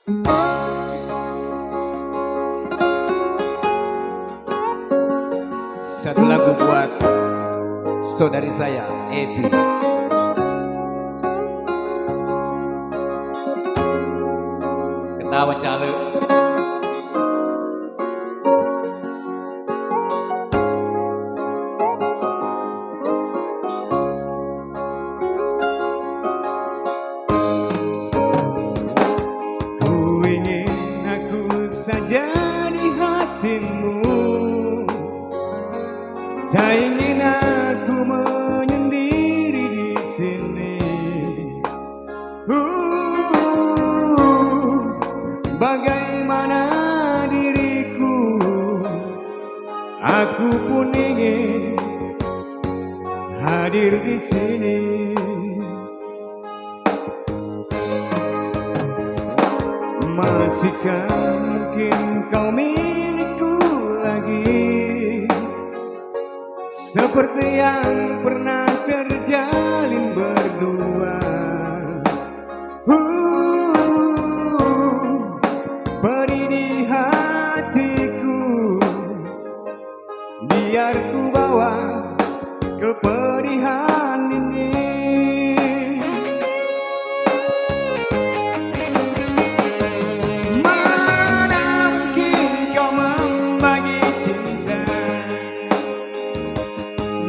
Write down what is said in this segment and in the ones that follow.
Satu lagu buat saudari saya, Ebi. Ketawa cale. Ku ingin aku saja di hatimu, tak ingin aku menyendiri di sini. Bagaimana diriku, aku pun ingin hadir di sini. Masihkah mungkin kau milikku lagi, seperti yang pernah terjalin berdua. Beri di hatiku, biar ku bawa kepedihan ini. Mana mungkin kau membagi cinta,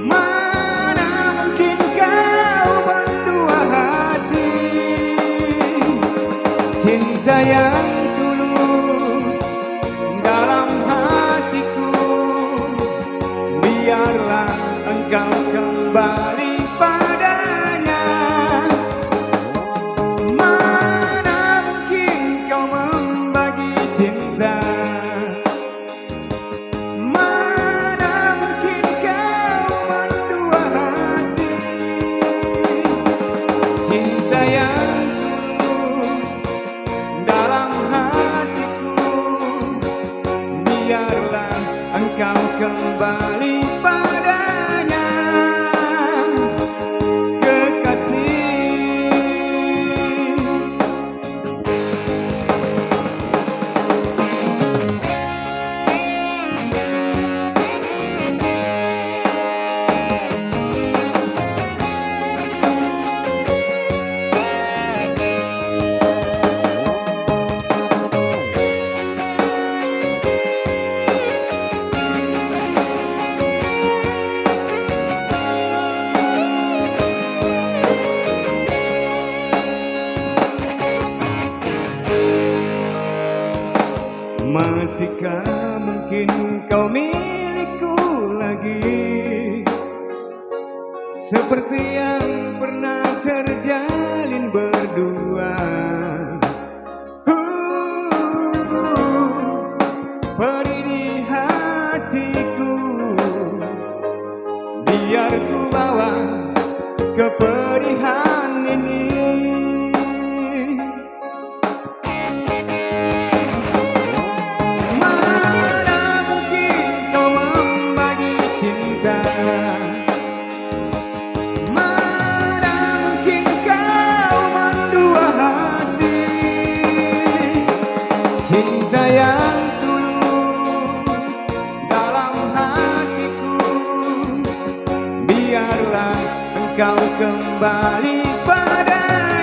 mana mungkin kau berdua hati. Cinta yang tulus dalam hatiku, biarlah engkau kembali padanya. Mana mungkin kau membagi cinta, mana mungkin kau mendua hati. Cinta yang tulus dalam hatiku, biarlah engkau kembali padanya, kekasih. Masihkah mungkin kau milikku lagi, seperti yang pernah terjalin berdua. Beri di hatiku, biar ku bawa kepedihan ini. Cinta yang tulus dalam hatiku, biarlah engkau kembali padanya.